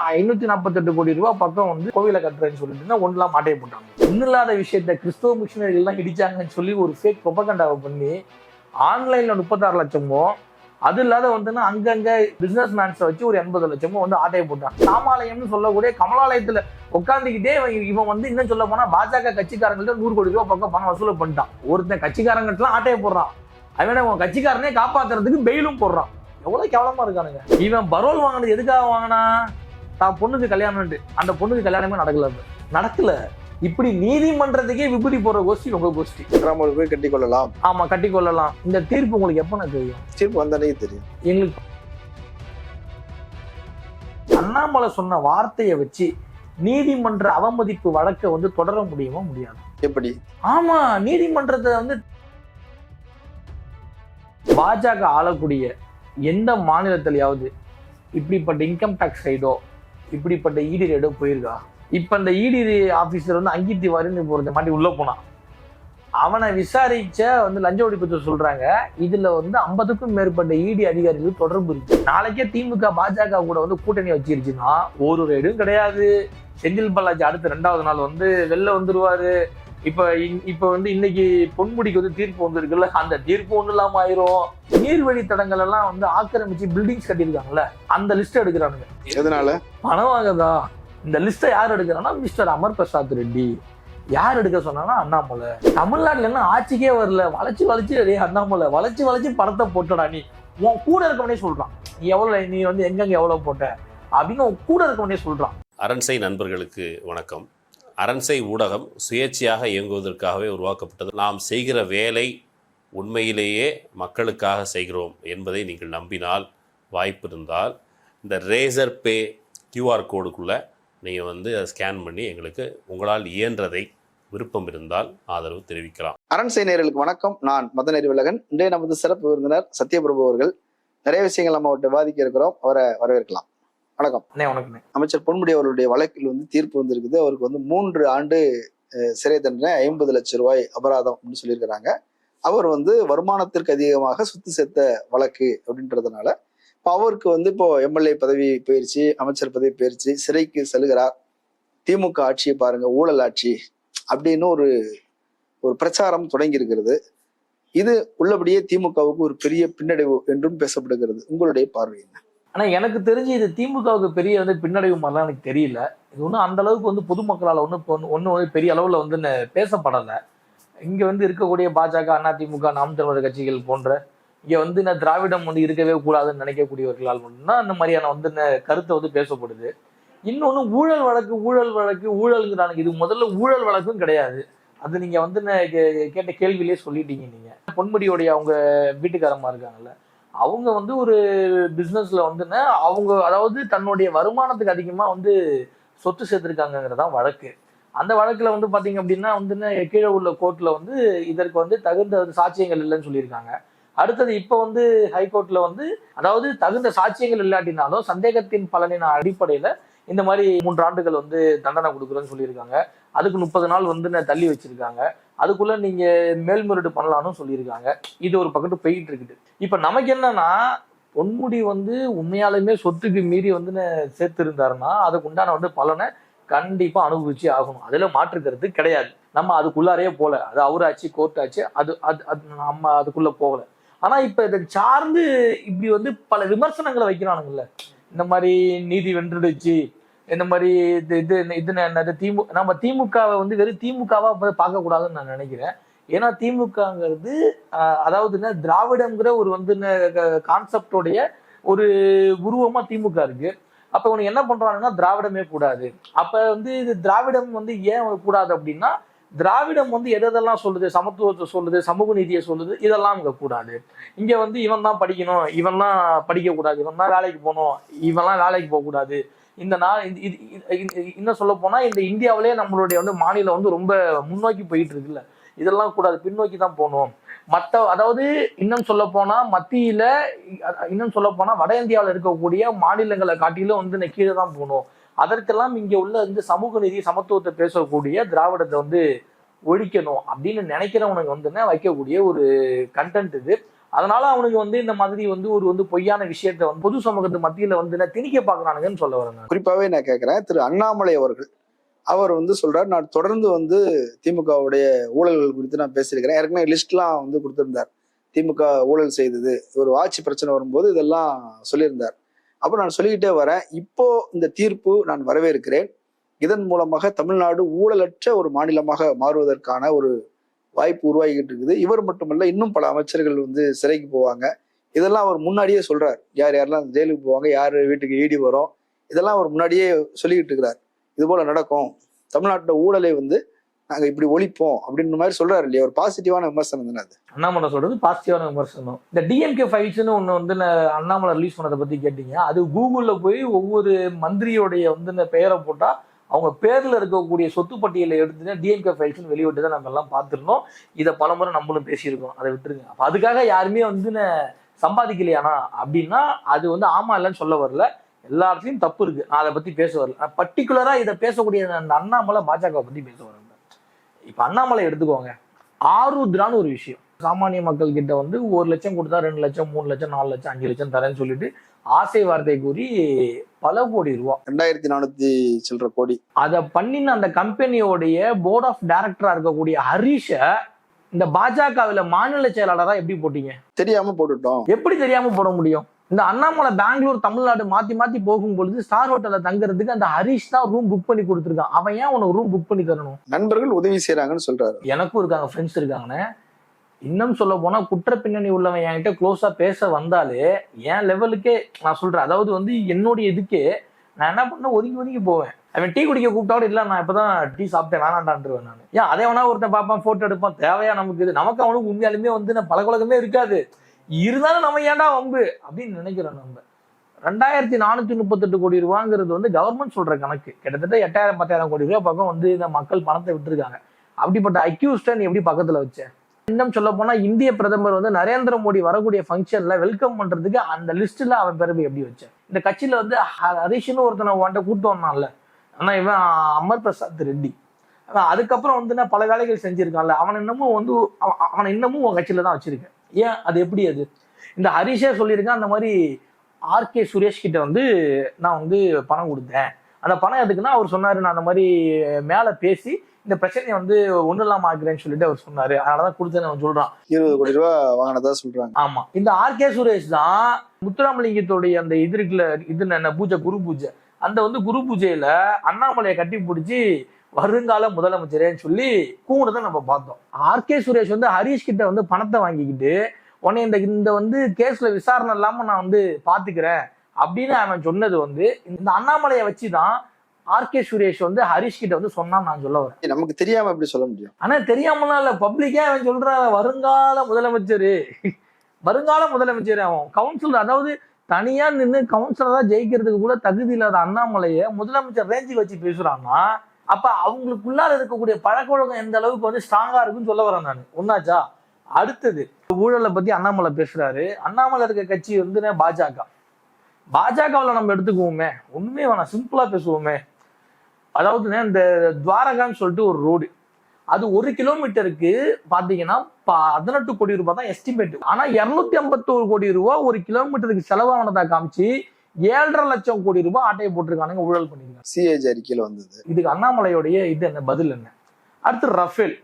548 கோடி ரூபாய் பக்கம் வந்து கோவிலை கட்டுறேன்னு சொல்லிட்டு ஒன்றுலாம் மாட்டையை போட்டாங்க. இன்னும் இல்லாத விஷயத்த கிறிஸ்தவ மிஷினரி எல்லாம் இடிச்சாங்கன்னு சொல்லி ஒரு ஃபேக் ப்ரொபகண்டாவை பண்ணி ஆன்லைன்ல 36 லட்சமோ, அது இல்லாத வந்துன்னா அங்கங்க பிசினஸ் மேன்ஸை வச்சு ஒரு 80 லட்சமோ வந்து ஆட்டையை போட்டான். காமாலயம்னு சொல்லக்கூடிய கமலாலயத்துல உட்காந்துக்கிட்டே இவன் வந்து இன்னும் சொல்ல போனா பாஜக கட்சிக்காரங்கள்ட்ட 100 கோடி ரூபாய் பக்கம் பணம் வசூல் பண்ணிட்டான். ஒருத்தன் கட்சிக்காரங்கலாம் ஆட்டையை போடுறான், அவன் உன் கட்சிக்காரனே காப்பாத்துறதுக்கு பெயிலும் போடுறான். எவ்வளவு கேவலமா இருக்கானுங்க. இவன் பரோல் வாங்கினது எதுக்காக வாங்கினா? தான் பொண்ணுக்கு கல்யாணம்ட்டு. அந்த பொண்ணுக்கு கல்யாணமே நடக்கல. இப்படி நீதிமன்றத்துக்கே விபூதி போற கோஷ்டி உங்க கோஷ்டி. போய் கட்டி கொள்ளலாம். ஆமா, கட்டி கொள்ளலாம். இந்த தீர்ப்பு உங்களுக்கு எப்ப தெரியும்? தீர்ப்பு வந்தானே தெரியும் எங்களுக்கு. அண்ணாமலை சொன்ன வார்த்தையை வச்சு நீதிமன்ற அவமதிப்பு வழக்கை வந்து தொடர முடியுமா? முடியாது. எப்படி? ஆமா, நீதிமன்றத்தை வந்து பாஜக ஆளக்கூடிய எந்த மாநிலத்திலேயாவது இப்படிப்பட்ட இன்கம் டாக்ஸ் ரைடோ இப்படிப்பட்ட இடி ரைடோ போயிருக்கா? இப்ப இந்த இடி ஆபீசர் வந்து அங்கித் திவாரின்னு போறத மாட்டி உள்ள போனான். அவனை விசாரிச்ச வந்து லஞ்ச ஒழிப்பு சொல்றாங்க, இதுல வந்து 50க்கும் மேற்பட்ட இடி அதிகாரிகள் தொடர்பு இருக்கு. நாளைக்கே திமுக பாஜக கூட வந்து கூட்டணி வச்சிருச்சுன்னா ஒரு ரைடும் கிடையாது. செந்தில் பாலாஜி அடுத்த 2வது நாள் வந்து வெளில வந்துருவாரு. இப்ப வந்து இன்னைக்கு பொன்முடிக்கு வந்து தீர்ப்பு வந்திருக்குல்ல, அந்த தீர்ப்பு ஒண்ணு இல்லாம ஆயிரும். நீர்வழி தடங்கள் எல்லாம் வந்து ஆக்கிரமிச்சு பில்டிங்ஸ் கட்டியிருக்காங்கல்ல, அந்த லிஸ்ட் எடுக்கிறானுங்க. எதனால? பணம் வாங்கதா. இந்த லிஸ்ட்டை யார் எடுக்கிறான்னா மிஸ்டர் அமர் பிரசாத் ரெட்டி. யார் எடுக்க சொன்னா அண்ணாமலை. தமிழ்நாட்டுல என்ன ஆட்சிக்கே வரல, வளைச்சு அண்ணாமலை வளைச்சு பணத்தை போட்டடா. நீ உன் கூட இருக்கவனே சொல்றான், நீ வந்து எங்கெங்க எவ்வளவு போட்ட அப்படின்னு உன் கூட இருக்கவனே சொல்றான். அரண்சை நண்பர்களுக்கு வணக்கம். அரண்சை ஊடகம் சுயேட்சையாக இயங்குவதற்காகவே உருவாக்கப்பட்டது. நாம் செய்கிற வேலை உண்மையிலேயே மக்களுக்காக செய்கிறோம் என்பதை நீங்கள் நம்பினால், வாய்ப்பு இருந்தால் இந்த ரேசர் பே QR கோடுக்குள்ளே நீங்கள் வந்து அதை ஸ்கேன் பண்ணி எங்களுக்கு உங்களால் இயன்றதை விருப்பம் இருந்தால் ஆதரவு தெரிவிக்கலாம். அரண்சை நேயர்களுக்கு வணக்கம். நான் மதன் அறிவழகன். இன்றைய நமது சிறப்பு விருந்தினர் சத்யபிரபு அவர்கள். நிறைய விஷயங்கள் நம்ம அவர்கிட்ட விவாதிக்க இருக்கிறோம். அவரை வரவேற்கலாம். வணக்கம். வணக்கம். அமைச்சர் பொன்முடி அவர்களுடைய வழக்கில் வந்து தீர்ப்பு வந்திருக்குது. அவருக்கு வந்து 3 ஆண்டு சிறை தண்டனை, 50 லட்சம் ரூபாய் அபராதம் அப்படின்னு சொல்லியிருக்கிறாங்க. அவர் வந்து வருமானத்திற்கு அதிகமாக சொத்து சேர்த்த வழக்கு அப்படின்றதுனால இப்போ அவருக்கு வந்து இப்போ MLA பதவி போயிருச்சு, அமைச்சர் பதவி போயிருச்சு, சிறைக்கு செல்கிறார். திமுக ஆட்சியை பாருங்க, ஊழல் ஆட்சி அப்படின்னு ஒரு பிரச்சாரம் தொடங்கி இருக்கிறது. இது உள்ளபடியே திமுகவுக்கு ஒரு பெரிய பின்னடைவு என்றும் பேசப்படுகிறது. உங்களுடைய பார்வை என்ன? ஆனா எனக்கு தெரிஞ்சு இது திமுகவுக்கு பெரிய வந்து பின்னடைவு மாதிரிலாம் எனக்கு தெரியல. இது ஒன்றும் அந்த அளவுக்கு வந்து பொதுமக்களால் ஒன்றும் பெரிய அளவில் வந்து பேசப்படலை. இங்க வந்து இருக்கக்கூடிய பாஜக, அதிமுக, நாம் தமிழர் கட்சிகள் போன்ற இங்க வந்து திராவிடம் வந்து இருக்கவே கூடாதுன்னு நினைக்கக்கூடியவர்களால் மட்டும்தான் அந்த மாதிரியான வந்து கருத்தை வந்து பேசப்படுது. இன்னொன்னு ஊழல் வழக்கு ஊழலுங்கிறானுங்க. இது முதல்ல ஊழல் வழக்கும் கிடையாது. அது நீங்க வந்து கேட்ட கேள்வியிலே சொல்லிட்டீங்க. நீங்க பொன்முடியோடைய அவங்க வீட்டுக்காரமா இருக்காங்கல்ல, அவங்க வந்து ஒரு பிசினஸ்ல வந்து அவங்க அதாவது தன்னுடைய வருமானத்துக்கு அதிகமா வந்து சொத்து சேர்த்திருக்காங்கிறதான் வழக்கு. அந்த வழக்குல வந்து பாத்தீங்க அப்படின்னா வந்து கீழே உள்ள கோர்ட்ல வந்து இதற்கு வந்து தகுந்த சாட்சியங்கள் இல்லைன்னு சொல்லியிருக்காங்க. அடுத்தது இப்ப வந்து ஹைகோர்ட்ல வந்து அதாவது தகுந்த சாட்சியங்கள் இல்லாட்டினாலும் சந்தேகத்தின் பலனின் அடிப்படையில இந்த மாதிரி 3 ஆண்டுகள் வந்து தண்டனை கொடுக்குறேன்னு சொல்லியிருக்காங்க. அதுக்கு 30 நாள் வந்து தள்ளி வச்சிருக்காங்க. அதுக்குள்ள நீங்க மேல்முறையீடு பண்ணலாம்னு சொல்லியிருக்காங்க. இது ஒரு பக்கத்து போயிட்டு இருக்குது. இப்ப நமக்கு என்னன்னா, பொன்முடி வந்து உண்மையாலுமே சொத்துக்கு மீறி வந்து சேர்த்து இருந்தாருன்னா அதுக்கு உண்டான வந்து பலனை கண்டிப்பா அனுபவிச்சு ஆகணும். அதுல மாற்றுக்கிறது கிடையாது. நம்ம அதுக்குள்ளாரையே போல, அது அவராச்சு கோர்ட் ஆச்சு, அது நம்ம அதுக்குள்ள போகல. ஆனா இப்ப இதை சார்ந்து இப்படி வந்து பல விமர்சனங்களை வைக்கிறானுங்கல்ல, இந்த மாதிரி நீதி வென்றுடுச்சு, இந்த மாதிரி நம்ம திமுகவை வந்து வெறும் திமுகவா பார்க்க கூடாதுன்னு நான் நினைக்கிறேன். ஏன்னா திமுகங்கிறது அதாவது திராவிடம்ங்கிற ஒரு வந்து கான்செப்டோடைய ஒரு உருவமா திமுக இருக்கு. அப்ப உனக்கு என்ன பண்றாங்கன்னா திராவிடமே கூடாது. அப்ப வந்து இது திராவிடம் வந்து ஏன் கூடாது அப்படின்னா, திராவிடம் வந்து எதெல்லாம் சொல்லுது, சமத்துவத்தை சொல்லுது, சமூக நீதியை சொல்லுது, இதெல்லாம் இங்க கூடாது. இங்க வந்து இவன் தான் படிக்கணும், இவன்லாம் படிக்க கூடாது, இவன் தான் வேலைக்கு போகணும், இவன்லாம் வேலைக்கு போக கூடாது. இந்த இன்னும் சொல்ல போனா இந்த இந்தியாவிலே நம்மளுடைய வந்து மாநிலம் வந்து ரொம்ப முன்னோக்கி போயிட்டு இருக்குல்ல, இதெல்லாம் கூடாது, பின்னோக்கி தான் போகணும். அதாவது இன்னும் சொல்ல போனா மத்தியில இன்னும் சொல்ல போனா வட இந்தியாவில் இருக்கக்கூடிய மாநிலங்களை காட்டிலும் வந்து கீழே தான் போகணும். அதற்கெல்லாம் இங்க உள்ள வந்து சமூக நீதி சமத்துவத்தை பேசக்கூடிய திராவிடத்தை வந்து ஒழிக்கணும் அப்படின்னு நினைக்கிறவனுக்கு வந்து வைக்கக்கூடிய ஒரு கண்டென்ட் இது. அதனால அவனுக்கு வந்து இந்த மாதிரி வந்து ஒரு பொய்யான விஷயத்த வந்து பொது சமூகத்து மத்தியில வந்து திணிக்க பாக்குறானுங்கன்னு சொல்ல வரேன். குறிப்பாவே நான் கேட்கிறேன், திரு அண்ணாமலை அவர்கள் அவர் வந்து சொல்றாரு, நான் தொடர்ந்து வந்து திமுகவுடைய ஊழல்கள் குறித்து நான் பேசியிருக்கிறேன். ஏற்கனவே லிஸ்ட்லாம் வந்து கொடுத்திருந்தார். திமுக ஊழல் செய்தது, ஒரு ஆட்சி பிரச்சனை வரும்போது இதெல்லாம் சொல்லியிருந்தார். அப்ப நான் சொல்லிக்கிட்டே வரேன், இப்போ இந்த தீர்ப்பு நான் வரவேற்கிறேன். இதன் மூலமாக தமிழ்நாடு ஊழலற்ற ஒரு மாநிலமாக மாறுவதற்கான ஒரு வாய்ப்பு உருவாகிட்டு இருக்குது. இவர் மட்டுமல்ல, இன்னும் பல அமைச்சர்கள் வந்து சிறைக்கு போவாங்க. இதெல்லாம் அவர் முன்னாடியே சொல்றார். யார் யாரெல்லாம் ஜெயிலுக்கு போவாங்க, யார் வீட்டுக்கு ஈடி வரும், இதெல்லாம் அவர் முன்னாடியே சொல்லிக்கிட்டு இருக்கிறார். இது போல நடக்கும், தமிழ்நாட்டோட ஊழலை வந்து நாங்க இப்படி ஒழிப்போம் அப்படின்ற மாதிரி சொல்றாரு இல்லையா? ஒரு பாசிட்டிவான விமர்சனம் தானே அது. அண்ணாமலை சொல்றது பாசிட்டிவான விமர்சனம். இந்த டிஎம்கே ஃபைல்ஸ்னு ஒண்ணு வந்து அண்ணாமலை ரிலீஸ் பண்ணதை பத்தி கேட்டீங்க. அது கூகுள்ல போய் ஒவ்வொரு மந்திரியோடைய வந்து இந்த பெயரை போட்டா அவங்க பேர்ல இருக்கக்கூடிய சொத்து பட்டியலை எடுத்துட்டு டிஎம்கே ஃபைல்ஸ் வெளியிட்டு தான் நம்ம எல்லாம் பார்த்துருந்தோம். இதை பலமுறை நம்மளும் பேசியிருக்கோம். அதை விட்டுருங்க. அப்ப அதுக்காக யாருமே வந்து சம்பாதிக்கலையானா அப்படின்னா அது வந்து ஆமா இல்லைன்னு சொல்ல வரல. எல்லா இடத்துலையும் தப்பு இருக்கு. நான் அதை பத்தி பேச வரல. பர்டிகுலரா இதை பேசக்கூடிய அந்த அண்ணாமலை பாஜக பத்தி பேச வரல. இப்ப அண்ணாமலை எடுத்துக்கோங்க, ஆருத்ரான்னு ஒரு விஷயம். சாமானிய மக்கள் கிட்ட வந்து 1 லட்சம் கொடுத்தா 2 லட்சம் 3 லட்சம் 4 லட்சம் 5 லட்சம் தரேன்னு சொல்லிட்டு ஆசை வார்த்தை கூறி பல கோடி ரூபாய், 2400 சில்லற கோடி அதை பண்ணின அந்த கம்பெனியோடைய போர்ட் ஆஃப் டைரக்டரா இருக்கக்கூடிய ஹரீஷ இந்த பாஜகவில மாநில செயலாளரா எப்படி போட்டீங்க? தெரியாம போட்டுட்டோம். எப்படி தெரியாம போட முடியும்? இந்த அண்ணாமலை பெங்களூர் தமிழ்நாடு மாத்தி மாத்தி போகும் பொழுது ஸ்டார் ஹோட்டல்ல தங்குறதுக்கு அந்த ஹரீஷ் தான் ரூம் புக் பண்ணி கொடுத்துருக்கான். அவன் ஏன் உனக்கு ரூம் புக் பண்ணி தரணும்? நண்பர்கள் உதவி செய்யறாங்கன்னு சொல்றாரு. எனக்கும் இருக்காங்க, ஃப்ரெண்ட்ஸ் இருக்காங்கன்னு. இன்னும் சொல்ல போனா குற்ற பின்னணி உள்ளவன் என்கிட்ட க்ளோஸா பேச வந்தாலே என் லெவலுக்கே நான் சொல்றேன். அதாவது வந்து என்னுடைய இதுக்கே நான் என்ன பண்ண ஒதுங்கி போவேன். அவன் டீ குடிக்க கூப்பிட்டாலும் இல்ல நான் இப்பதான் டீ சாப்பிட்டேன் வேணாண்டான்ருவேன் நான். ஏன் அதே வேணா ஒருத்தன் பார்ப்பான், போட்டோ எடுப்பான், தேவையா நமக்கு இது? நமக்கு அவனுக்கு உண்மையாலுமே வந்து பழக்கமே இருக்காது. இருந்தாலும் நம்ம ஏன்டா வம்பு அப்படின்னு நினைக்கிறோம். நம்ம 2438 கோடி ரூபாங்கிறது வந்து கவர்மெண்ட் சொல்ற கணக்கு. கிட்டத்தட்ட 8000-10,000 கோடி ரூபாய் பக்கம் வந்து இந்த மக்கள் பணத்தை விட்டுருக்காங்க. அப்படிப்பட்ட அக்யூஸ்டன் எப்படி பக்கத்துல வச்ச? இன்னும் சொல்ல போனா இந்திய பிரதமர் வந்து நரேந்திர மோடி வரக்கூடிய ஃபங்க்ஷன்ல வெல்கம் பண்றதுக்கு அந்த லிஸ்ட்ல அவன் பிறகு எப்படி வச்ச? இந்த கட்சியில வந்து ஹரிஷ்னு ஒருத்தனை உன்ட்ட கூட்டு வந்தான்ல, ஆனா இவன் அமர் பிரசாத் ரெட்டி. அதுக்கப்புறம் வந்து பல வேலைகள் செஞ்சிருக்கான்ல, அவன் இன்னமும் உன் கட்சியில தான் வச்சிருக்கேன். ஏன் அது எப்படி? அது இந்த ஹரிஷே சொல்லியிருக்கேன், அந்த மாதிரி ஆர்கே சுரேஷ் கிட்ட வந்து நான் வந்து பணம் கொடுத்தேன். அந்த பணம் எதுக்குன்னா அவர் சொன்னாரு, நான் அந்த மாதிரி மேல பேசி இந்த பிரச்சனையை வந்து ஒண்ணு இல்லாம ஆக்குறேன்னு சொல்லிட்டு அவர் சொன்னாரு, அதனாலதான் கொடுத்தேன்னு அவன் சொல்றான். 20 கோடி ரூபாய் வாங்கினதா சொல்றாங்க. ஆமா, இந்த ஆர்கே சுரேஷ் தான் முத்துராமலிங்கத்துடைய அந்த இது இருக்குல்ல, இது என்ன பூஜை, குரு பூஜை, அந்த வந்து குரு பூஜையில அண்ணாமலையை கட்டி பிடிச்சி வருங்கால முதலமைச்சரேன்னு சொல்லி கூடுதல் நம்ம பார்த்தோம். ஆர்கே சுரேஷ் வந்து ஹரீஷ் கிட்ட வந்து பணத்தை வாங்கிக்கிட்டு உடனே இந்த வந்து கேஸ்ல விசாரணை இல்லாம நான் வந்து பாத்துக்கிறேன் அப்படின்னு அவன் சொன்னது வந்து இந்த அண்ணாமலையை வச்சுதான் ஆர்கே சுரேஷ் வந்து ஹரீஷ் கிட்ட வந்து சொன்னான்னு நான் சொல்ல வரேன். நமக்கு தெரியாம எப்படி சொல்ல முடியும்? ஆனா தெரியாமலாம் இல்ல, பப்ளிக்கே அவன் சொல்ற வருங்கால முதலமைச்சர் அவன் கவுன்சிலர், அதாவது தனியா நின்று கவுன்சிலரா ஜெயிக்கிறதுக்கு கூட தகுதி இல்லாத அண்ணாமலையை முதலமைச்சர் ரேஞ்சுக்கு வச்சு பேசுறான்னா அப்ப அவங்களுக்குள்ளார இருக்கக்கூடிய பழக்க வழக்கம் எந்த அளவுக்கு வந்து ஸ்ட்ராங்கா இருக்குன்னு சொல்ல வரேன் நான். ஒன்னாச்சா? அடுத்தது ஊழலை பத்தி அண்ணாமலை பேசுறாரு. அண்ணாமலை இருக்க கட்சி வந்து பாஜகவில் நம்ம எடுத்துக்குவோமே, ஒண்ணுமே வேணாம், சிம்பிளா பேசுவோமே. அதாவது இந்த துவாரகான்னு சொல்லிட்டு ஒரு ரோடு, அது 1 கிலோமீட்டருக்கு பாத்தீங்கன்னா 18 கோடி ரூபாய் தான் எஸ்டிமேட். ஆனா 251 கோடி ரூபாய் 1 கிலோமீட்டருக்கு செலவானதா காமிச்சு 7.5 லட்சம் கோடி ரூபாய் ஆட்டையை போட்டிருக்கானுங்க, ஊழல் பண்ணிருக்காங்க. சிஏஜி அறிக்கையில வந்தது. இதுக்கு அண்ணாமலையோடைய இது என்ன பதில் என்ன? அடுத்து ரஃபேல்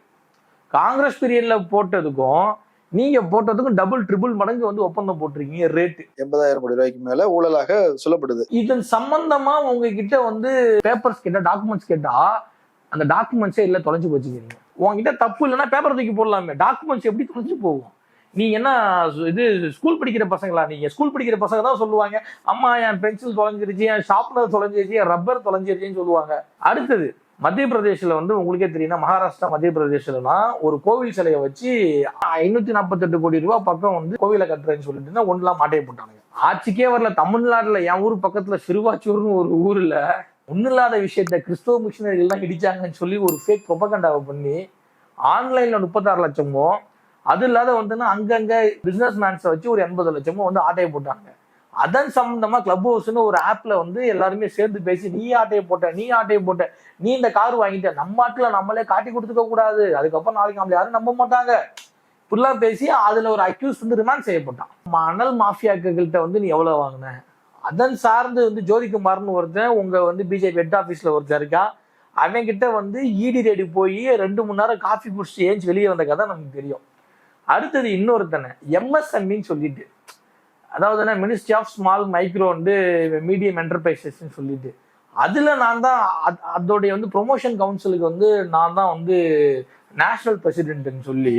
காங்கிரஸ் பீரியட்ல போட்டதுக்கும் நீங்க போட்டதுக்கும் டபுள் ட்ரிபிள் மடங்கு வந்து ஒப்பந்தம் போட்டிருக்கீங்க. ரேட்டு 80,000 கோடி ரூபாய்க்கு மேல ஊழலாக சொல்லப்படுது. இதன் சம்பந்தமா உங்ககிட்ட வந்து பேப்பர்ஸ் கேட்டா, டாக்குமெண்ட்ஸ் கேட்டா, அந்த டாக்குமெண்ட்ஸே இல்ல, தொலைஞ்சு போச்சுக்கிறீங்க. உங்ககிட்ட தப்பு இல்லைன்னா பேப்பர் தூக்கி போடலாமே, டாக்குமெண்ட்ஸ் எப்படி தொலைஞ்சு போகும்? நீ என்ன இது ஸ்கூல் படிக்கிற பசங்களா? நீங்க ஸ்கூல் படிக்கிற பசங்க தான் சொல்லுவாங்க, அம்மா என் பென்சில் தொலைஞ்சிருச்சு, என் ஷார்ப்னர் தொலைஞ்சிருச்சு, என் ரப்பர் தொலைஞ்சிருச்சுன்னு சொல்லுவாங்க. அடுத்தது மத்திய பிரதேசில வந்து உங்களுக்கே தெரியும்னா, மகாராஷ்டிரா மத்திய பிரதேசலாம் ஒரு கோவில் சிலையை வச்சு 548 கோடி ரூபாய் பக்கம் வந்து கோவிலை கட்டுறேன்னு சொல்லிட்டு ஒன்றுலாம் மாட்டையை போட்டானுங்க. ஆட்சிக்கே வரல. தமிழ்நாட்டுல என் ஊர் பக்கத்துல சிறுவாச்சூர்னு ஒரு ஊர்ல ஒன்னும் இல்லாத விஷயத்த கிறிஸ்தவ மிஷினரி எல்லாம் இடிச்சாங்கன்னு சொல்லி ஒரு ஃபேக் ப்ரொபகண்டாவை பண்ணி ஆன்லைன்ல 36 லட்சமோ, அது இல்லாத வந்துன்னா அங்கங்க பிசினஸ் மேன்ஸை வச்சு ஒரு 80 லட்சமோ வந்து ஆட்டையை போட்டாங்க. அதன் சம்பந்தமா கிளப் ஹவுஸ்னு ஒரு ஆப்ல வந்து எல்லாருமே சேர்ந்து பேசி, நீ ஆட்டையை போட்ட, நீ இந்த கார் வாங்கிட்ட, நம்ம ஆட்டுல நம்மளே காட்டி கொடுத்துக்க கூடாது, அதுக்கப்புறம் நாளைக்கு நம்மள யாரும் நம்ப மாட்டாங்க, இப்படிலாம் பேசி அதுல ஒரு அக்யூஸ் வந்து ரிமாண்ட் செய்யப்பட்டான். அனல் மாஃபியாக்கள்கிட்ட வந்து நீ எவ்வளவு வாங்கின, அதன் சார்ந்து வந்து ஜோதிகுமார்னு ஒருத்தன் உங்க வந்து பிஜேபி ஹெட் ஆபீஸ்ல ஒருத்தர் இருக்கா, அவன் கிட்ட வந்து இடி ரெடி போய் 2-3 நேரம் காஃபி குடிச்சு ஏஞ்சி வெளியே வந்த கதை நமக்கு தெரியும். அடுத்தது இன்னொருத்தனை எம்எஸ்எம்இன்னு சொல்லிட்டு, அதாவது மினிஸ்ட்ரி ஆஃப் ஸ்மால் மைக்ரோ வந்து மீடியம் என்டர்பிரைசஸ் சொல்லிட்டு, அதுல நான் தான் அதோடைய வந்து ப்ரொமோஷன் கவுன்சிலுக்கு வந்து நான் தான் வந்து நேஷனல் பிரசிடென்ட்னு சொல்லி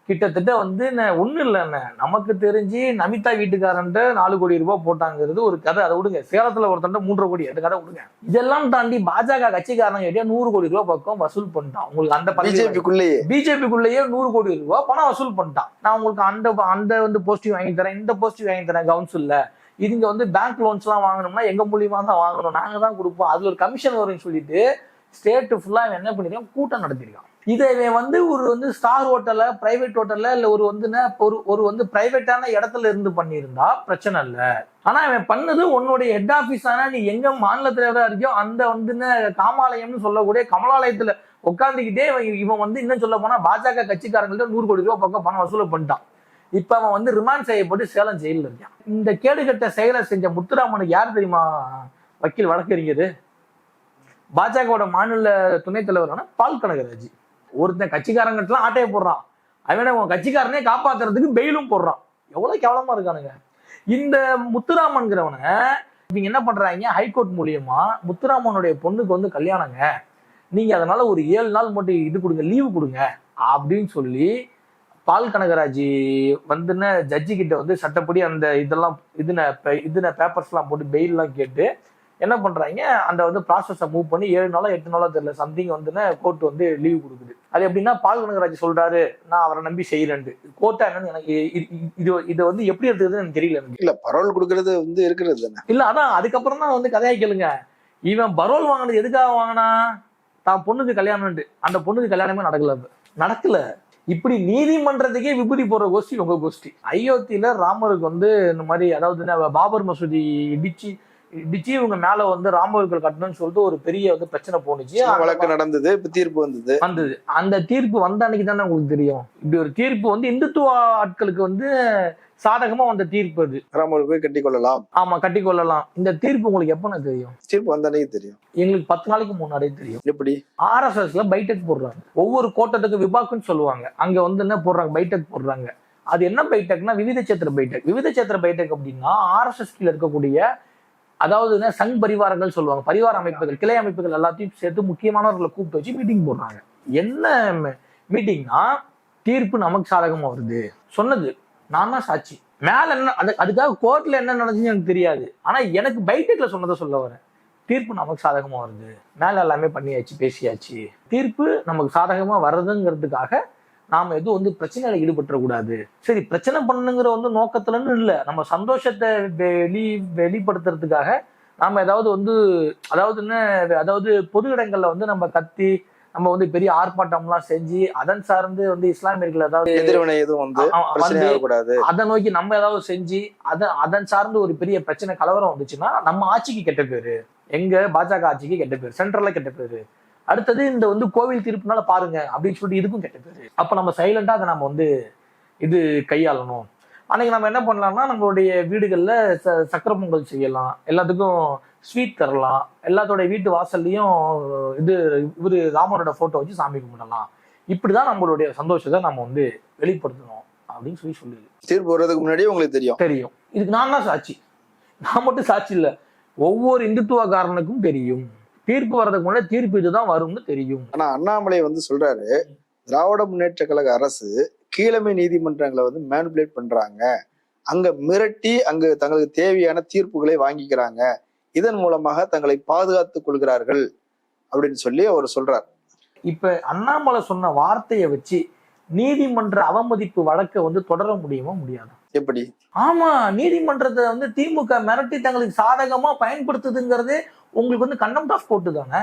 கிட்டத்தட்ட வந்து ஒன்றும் இல்லைண்ணே, நமக்கு தெரிஞ்சு நமிதா வீட்டுக்காரன்ட்ட 4 கோடி ரூபாய் போட்டாங்கிறது ஒரு கதை. அதை விடுங்க, சேலத்துல ஒருத்தன்ட்ட 3.5 கோடி, அந்த கதை விடுங்க. இதெல்லாம் தாண்டி பாஜக கட்சிக்காரங்க கிட்டே 100 கோடி ரூபாய் பக்கம் வசூல் பண்ணிட்டான். உங்களுக்கு அந்த பிஜேபிக்குள்ளேயே 100 கோடி ரூபாய் பணம் வசூல் பண்ணிட்டான். நான் உங்களுக்கு அந்த வந்து போஸ்டிவ் வாங்கி தரேன், இந்த போஸ்டிவ் வாங்கி தரேன் கவுன்சில்ல, இதுங்க வந்து பேங்க் லோன்ஸ் எல்லாம் வாங்கணும்னா எங்க மூலியமா தான் வாங்கணும், நாங்க தான் கொடுப்போம், அதுல ஒரு கமிஷன் வரும்னு சொல்லிட்டு ஸ்டேட் ஃபுல்லா என்ன பண்ணிருக்கான், கூட்டம் நடத்திருக்கான். இதை வந்து ஒரு வந்து ஸ்டார் ஹோட்டல்ல, பிரைவேட் ஹோட்டல்ல, இல்ல ஒரு வந்து ஒரு வந்து பிரைவேட்டான இடத்துல இருந்து பண்ணியிருந்தா பிரச்சனை இல்லை. ஆனா இவன் பண்ணது உன்னுடைய ஹெட் ஆபீஸ் ஆனா நீ எங்க மாநிலத்துல இருக்கியோ அந்த வந்து காமாலயம்னு சொல்லக்கூடிய கமலாலயத்துல உட்காந்துக்கிட்டே இவன் வந்து இன்னும் சொல்ல போனா பாஜக கட்சிக்காரங்கள்ட்ட 100 கோடி ரூபாய் பக்கம் பணம் வசூல் பண்ணிட்டான். இப்ப அவன் வந்து ரிமாண்ட் செய்யப்பட்டு சேலம் ஜெயில இருக்கான். இந்த கேடுகட்ட செயலை செஞ்ச முத்துராமனுக்கு யார் தெரியுமா வக்கீல் வழக்கறிஞர்? பாஜகவோட மாநில துணைத் தலைவரான பால் கனகராஜ். ஒருத்தன் கட்சிக்காரங்கட்டெல்லாம் ஆட்டையை போடுறான், அவன உன் கட்சிக்காரனே காப்பாத்துறதுக்கு பெயிலும் போடுறான். எவ்வளவு கேவலமா இருக்கானுங்க. இந்த முத்துராமன்கிறவனை இவங்க என்ன பண்றாங்க, ஹைகோர்ட் மூலியமா முத்துராமனுடைய பொண்ணுக்கு வந்து கல்யாணங்க, நீங்க அதனால ஒரு 7 நாள் மட்டும் இது கொடுங்க, லீவு கொடுங்க அப்படின்னு சொல்லி பால் கனகராஜ் வந்துன்னு ஜட்ஜி கிட்ட வந்து சட்டப்படி அந்த இதெல்லாம் இதுன பேப்பர்ஸ் எல்லாம் போட்டு பெயில் எல்லாம் கேட்டு என்ன பண்றாங்க, அந்த வந்து ப்ராசஸை மூவ் பண்ணி 7 நாளோ 8 நாளோ தெரியல சம்திங் வந்துன்னு கோர்ட் வந்து லீவ் கொடுக்குது. அது எப்படின்னா பால் கனகராஜ் சொல்றாரு நான் அவரை நம்பி செய்யறேன்ட்டு. கோர்ட்டா என்னன்னு எனக்கு இது வந்து எப்படி எடுத்துக்கிறதுன்னு எனக்கு தெரியல. எனக்கு இல்ல பரோல் கொடுக்கறது வந்து இருக்கிறது தானே. இல்ல அதான் அதுக்கப்புறம் தான் வந்து கதையா கேளுங்க. இவன் பரோல் வாங்கினது எதுக்காக வாங்கினா, தான் பொண்ணுக்கு கல்யாணம்ட்டு. அந்த பொண்ணுக்கு கல்யாணமே நடக்கல. இப்படி நீதிமன்றத்துக்கே விபூதி போற கோஷ்டி உங்க கோஷ்டி. அயோத்தியில ராமருக்கு வந்து இந்த மாதிரி அதாவது பாபர் மசூதி இடிச்சு இவங்க மேல வந்து ராமர்கள் கட்டணும்னு சொல்லிட்டு ஒரு பெரிய வந்து பிரச்சனை போனுச்சு, வழக்கு நடந்தது, இப்ப தீர்ப்பு வந்தது. அந்த தீர்ப்பு வந்த அன்னைக்கு தானே உங்களுக்கு தெரியும். இப்படி ஒரு தீர்ப்பு வந்து இந்துத்துவ ஆட்களுக்கு வந்து சாதகமா வந்த தீர்ப்பு. அது ராமர் போய் கட்டி கொள்ளலாம். ஆமா கட்டி கொள்ளலாம். இந்த தீர்ப்பு உங்களுக்கு எப்பன்னு தெரியும்? தீர்ப்பு வந்த அன்னைக்கு தெரியும். எங்களுக்கு 10 நாளைக்கு முன்னாடியே தெரியும். எப்படி? RSSல பைடெக் போடுறாங்க. ஒவ்வொரு கோட்டத்துக்கு விபாக்குன்னு சொல்லுவாங்க, அங்க வந்து என்ன போடுறாங்க, பைடெக் போடுறாங்க. அது என்ன பைடெக்னா விவித சேத்திர பைடெக் அப்படின்னா RSS கீழ இருக்கக்கூடிய அதாவது சங் பரிவாரங்கள் சொல்லுவாங்க, பரிவார அமைப்புகள், கிளை அமைப்புகள் எல்லாத்தையும் சேர்த்து முக்கியமானவர்களை கூப்பிட்டு வச்சு மீட்டிங் போடுறாங்க. என்ன மீட்டிங்னா, தீர்ப்பு நமக்கு சாதகமா வருது சொன்னது நான் தான் சாட்சி. மேல என்ன அதுக்காக கோர்ட்ல என்ன நடந்துச்சுன்னு எனக்கு தெரியாது. ஆனா எனக்கு பைடெக்ல சொன்னதை சொல்ல வரேன். தீர்ப்பு நமக்கு சாதகமா வருது, மேல எல்லாமே பண்ணியாச்சு, பேசியாச்சு, தீர்ப்பு நமக்கு சாதகமா வர்றதுங்கிறதுக்காக நாம எதுவும் வந்து பிரச்சனையில ஈடுபட்டுறக்கூடாது. சரி, பிரச்சனை பண்ணுங்கிற வந்து நோக்கத்துலன்னு இல்லை, நம்ம சந்தோஷத்தை வெளிப்படுத்துறதுக்காக நாம ஏதாவது வந்து அதாவது பொது இடங்கள்ல வந்து நம்ம கத்தி நம்ம வந்து பெரிய ஆர்ப்பாட்டம்லாம் செஞ்சு அதன் சார்ந்து வந்து இஸ்லாமியர்கள் ஏதாவது எதிர்வினை எதுவும் வந்து அதை நோக்கி நம்ம ஏதாவது செஞ்சு அதன் சார்ந்து ஒரு பெரிய பிரச்சனை கலவரம் வந்துச்சுன்னா நம்ம ஆட்சிக்கு கெட்ட பேரு, எங்க பாஜக ஆட்சிக்கு கெட்ட பேரு, சென்ட்ரல்ல கெட்ட பேரு. அடுத்தது இந்த வந்து கோவில் தீர்ப்புனால பாருங்க அப்படின்னு சொல்லிட்டு இதுக்கும் கெட்ட பேரு. அப்ப நம்ம சைலண்டா அதை நம்ம வந்து இது கையாளணும். அன்னைக்கு நம்ம என்ன பண்ணலாம்னா, நம்மளுடைய வீடுகள்ல சக்கரை பொங்கல் செய்யலாம், எல்லாத்துக்கும் ஸ்வீட் தரலாம், எல்லாத்தோடைய வீட்டு வாசல்லையும் இவரு ராமரோட போட்டோ வச்சு சாமி கும்பிடலாம். இப்படிதான் நம்மளுடைய சந்தோஷத்தை நம்ம வந்து வெளிப்படுத்தணும் அப்படின்னு சொல்லுது. தீர்ப்பு வர்றதுக்கு முன்னாடியே உங்களுக்கு தெரியும். இதுக்கு நான் தான் சாட்சி. நான் மட்டும் சாட்சி இல்ல, ஒவ்வொரு இந்துத்துவக்காரனுக்கும் தெரியும். தீர்ப்பு வர்றதுக்கு முன்னாடி தீர்ப்பு இதுதான் வரும்னு தெரியும். ஆனா அண்ணாமலை வந்து சொல்றாரு, திராவிட முன்னேற்ற கழக அரசு கீழமை நீதிமன்றங்களை வந்து மேனிபுலேட் பண்றாங்க, அங்க மிரட்டி அங்கு தங்களுக்கு தேவையான தீர்ப்புகளை வாங்கிக்கிறாங்க, இதன் மூலமாக தங்களை பாதுகாத்துக் கொள்கிறார்கள் அப்படின்னு சொல்லி அவர் சொல்றார். இப்ப அண்ணாமலை சொன்ன வார்த்தையை வச்சு நீதிமன்ற அவமதிப்பு வழக்கை வந்து தொடர முடியுமா முடியாது? எப்படி? ஆமா, நீதிமன்றத்தை வந்து திமுக மிரட்டி தங்களுக்கு சாதகமா பயன்படுத்துதுங்கிறதே உங்களுக்கு வந்து கண்டெம்ட் ஆஃப் கோர்ட்டு தானே.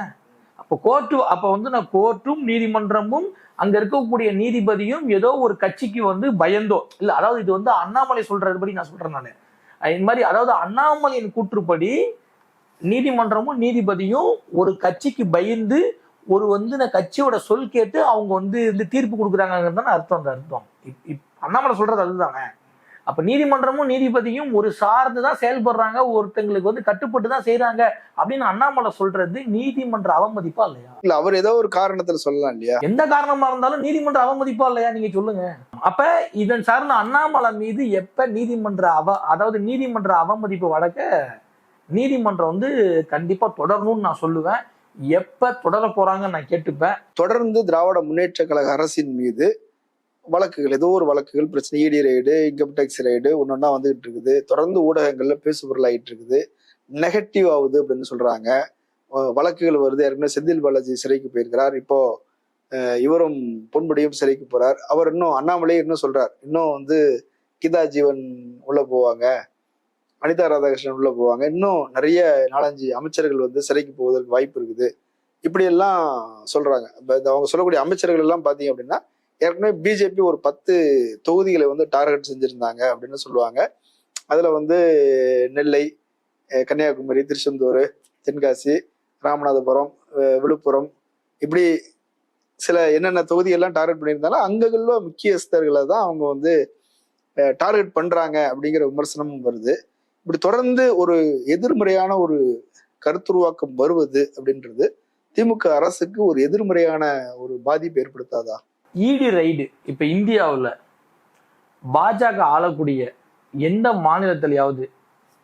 அப்ப வந்து நான் கோர்ட்டும் நீதிமன்றமும் அங்க இருக்கக்கூடிய நீதிபதியும் ஏதோ ஒரு கட்சிக்கு வந்து பயந்தோ இல்ல, அதாவது இது வந்து அண்ணாமலை சொல்றதுபடி நான் சொல்றேன் நானு இந்த மாதிரி, அதாவது அண்ணாமலையின் கூற்றுப்படி நீதிமன்றமும் நீதிபதியும் ஒரு கட்சிக்கு பயந்து ஒரு வந்து கட்சியோட சொல் கேட்டு அவங்க வந்து தீர்ப்பு கொடுக்குறாங்கிறது தானே அர்த்தம். அந்த அர்த்தம் அண்ணாமலை சொல்றது அதுதானே. அப்ப நீதிமன்றமும் நீதிபதியும் ஒரு சார்ந்துதான் செயல்படுறாங்க, ஒருத்தங்களுக்கு வந்து கட்டுப்பட்டு தான் செய்யறாங்க அப்படின்னு அண்ணாமலை சொல்றது நீதிமன்ற அவமதிப்பா இல்லையா? இல்ல அவர் ஏதோ ஒரு காரணத்துல சொல்லலாம் இல்லையா? எந்த காரணமா இருந்தாலும் நீதிமன்ற அவமதிப்பா இல்லையா நீங்க சொல்லுங்க. அப்ப இதன் சார்ந்த அண்ணாமலை மீது எப்ப அதாவது நீதிமன்ற அவமதிப்பு வழக்க நீதிமன்றம் வந்து கண்டிப்பா தொடரணும்னு நான் சொல்லுவேன். எப்ப தொடர போறாங்கன்னு நான் கேட்டுப்பேன். தொடர்ந்து திராவிட முன்னேற்ற கழக அரசின் மீது வழக்குகள், ஏதோ ஒரு வழக்குகள் பிரச்சனை, இடி ரைடு, இன்கம் டேக்ஸ் ரைடு ஒன்னொன்னா வந்துகிட்டு இருக்குது. தொடர்ந்து ஊடகங்கள்ல பேசுபொருள் ஆகிட்டு இருக்குது. நெகட்டிவ் ஆகுது அப்படின்னு சொல்றாங்க. வழக்குகள் வருது. ஏற்கனவே செந்தில் பாலாஜி சிறைக்கு போயிருக்கிறார். இப்போ இவரும் பொன்முடியும் சிறைக்கு போறார். அவர் இன்னும் அண்ணாமலை இன்னும் சொல்றார், இன்னும் வந்து கீதா ஜீவன் உள்ள போவாங்க, அனிதா ராதாகிருஷ்ணன் உள்ள போவாங்க, இன்னும் நிறைய 4-5 அமைச்சர்கள் வந்து சிறைக்கு போவதற்கு வாய்ப்பு இருக்குது, இப்படி எல்லாம் சொல்றாங்க. அவங்க சொல்லக்கூடிய அமைச்சர்கள் எல்லாம் பாத்தீங்க அப்படின்னா ஏற்கனவே பிஜேபி ஒரு 10 தொகுதிகளை வந்து டார்கெட் செஞ்சிருந்தாங்க அப்படின்னு சொல்லுவாங்க. அதுல வந்து நெல்லை, கன்னியாகுமரி, திருச்செந்தூர், தென்காசி, ராமநாதபுரம், விழுப்புரம், இப்படி சில என்னென்ன தொகுதிகள்லாம் டார்கெட் பண்ணியிருந்தாலும் அங்கள்ள முக்கியஸ்தர்களை தான் அவங்க வந்து டார்கெட் பண்றாங்க அப்படிங்கிற விமர்சனமும் வருது. இப்படி தொடர்ந்து ஒரு எதிர்மறையான ஒரு கருத்துருவாக்கம் வருவது அப்படின்றது திமுக அரசுக்கு ஒரு எதிர்மறையான ஒரு பாதிப்பு ஏற்படுத்தாதா? இடி ரைடு இப்ப இந்தியாவில் பாஜக ஆளக்கூடிய எந்த மாநிலத்திலேயாவது